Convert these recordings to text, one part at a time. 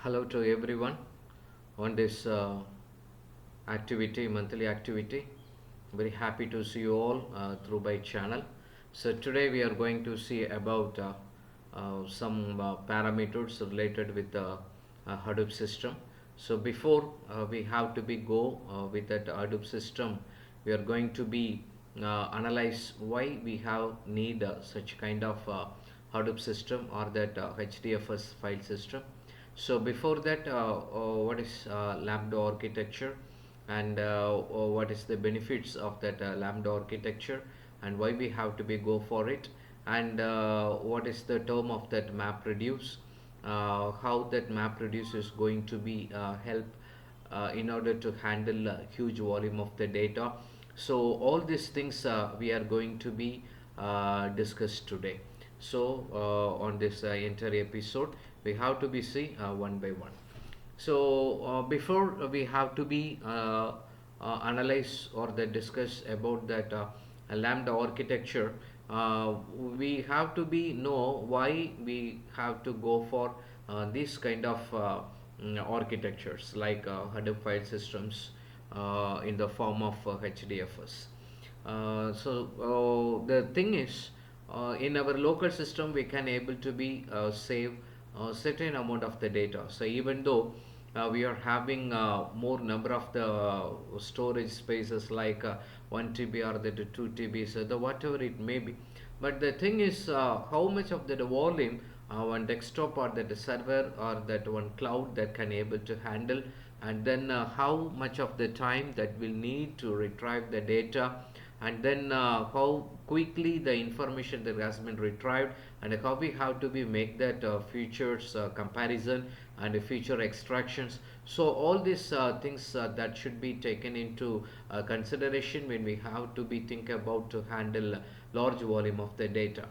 Hello to everyone on this monthly activity. Very happy to see you all through my channel. So today we are going to see about some parameters related with the Hadoop system. So before we have to be go with that Hadoop system, we are going to be analyze why we have need such kind of Hadoop system or that HDFS file system. So before that, what is Lambda architecture, and what is the benefits of that Lambda architecture, and why we have to be go for it, and what is the term of that map reduce, how that map reduce is going to be help in order to handle a huge volume of the data. So all these things we are going to be discussed today. So on this entire episode, we have to be see one by one. So before we have to be analyze or the discuss about that Lambda architecture, we have to be know why we have to go for this kind of architectures like Hadoop file systems in the form of HDFS. The thing is, in our local system, we can able to be save a certain amount of the data. So even though we are having more number of the storage spaces like 1 TB or the 2 TB, so the whatever it may be, but the thing is how much of the volume one desktop or that server or that one cloud that can able to handle, and then how much of the time that will need to retrieve the data, and then how quickly the information that has been retrieved, and how we have to be make that features comparison and feature extractions. So all these things that should be taken into consideration when we have to be think about to handle large volume of the data.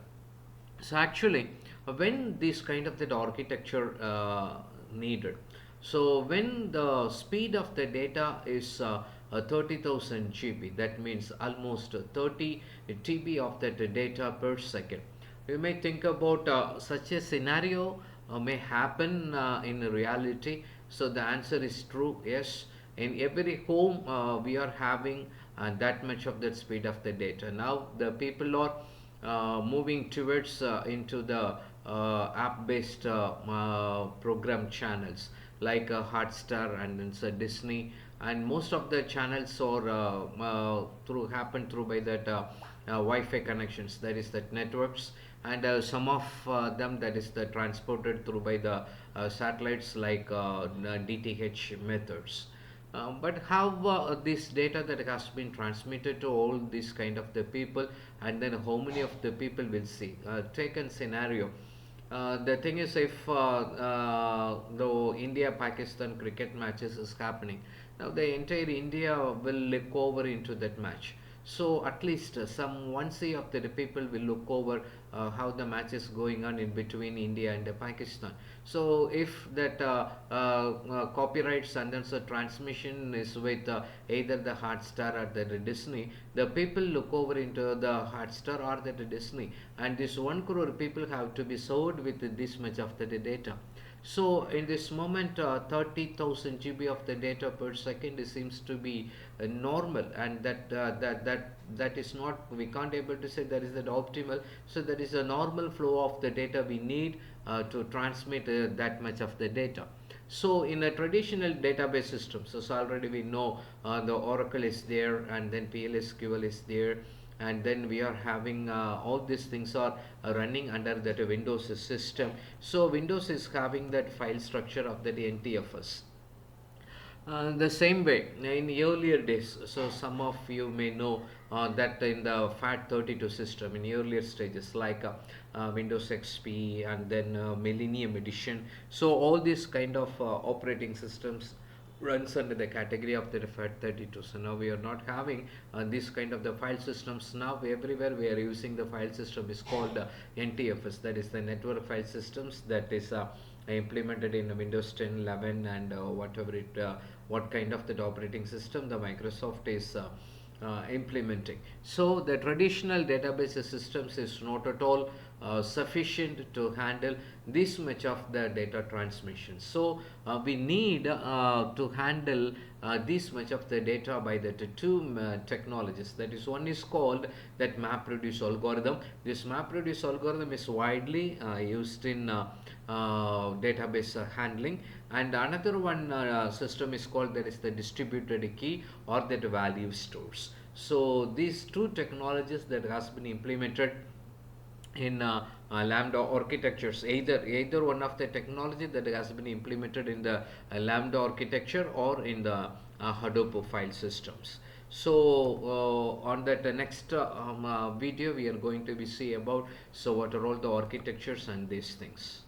So actually, when this kind of that architecture needed, so when the speed of the data is 30,000 GB, that means almost 30 TB of that data per second. You may think about such a scenario may happen in reality. So the answer is true, yes. In every home we are having that much of that speed of the data. Now the people are moving towards into the app-based program channels like Hotstar and then Disney, and most of the channels are through happen through by that Wi-Fi connections, that is that networks, and some of them that is the transported through by the satellites like DTH methods. But how this data that has been transmitted to all these kind of the people, and then how many of the people will see? Taken scenario. The thing is, if the India-Pakistan cricket matches is happening, now the entire India will look over into that match. So at least some 1/3 of the people will look over how the match is going on in between India and Pakistan. So if that copyrights and then the transmission is with either the Hotstar or the Disney, the people look over into the Hotstar or the Disney, and this 1 crore people have to be served with this much of the data. So in this moment, 30,000 GB of the data per second seems to be normal, and that is not, we can't able to say that is that optimal. So that is a normal flow of the data we need to transmit that much of the data. So in a traditional database system, so already we know the Oracle is there, and then PLSQL is there, and then we are having all these things are running under that Windows system. So Windows is having that file structure of the NTFS. The same way in earlier days, so some of you may know that in the FAT32 system in earlier stages like Windows XP and then Millennium Edition, so all these kind of operating systems runs under the category of the FAT32. So now we are not having this kind of the file systems. Now everywhere we are using the file system is called NTFS, that is the network file systems, that is implemented in Windows 10, 11, and whatever it what kind of the operating system the Microsoft is implementing. So the traditional database systems is not at all sufficient to handle this much of the data transmission. So we need to handle this much of the data by the two technologies. That is, one is called that MapReduce algorithm. This MapReduce algorithm is widely used in database handling, and another one system is called, that is the distributed key or that value stores. So these two technologies that has been implemented in Lambda architectures, either one of the technology that has been implemented in the Lambda architecture or in the Hadoop file systems. So on that next video we are going to be see about, so what are all the architectures and these things.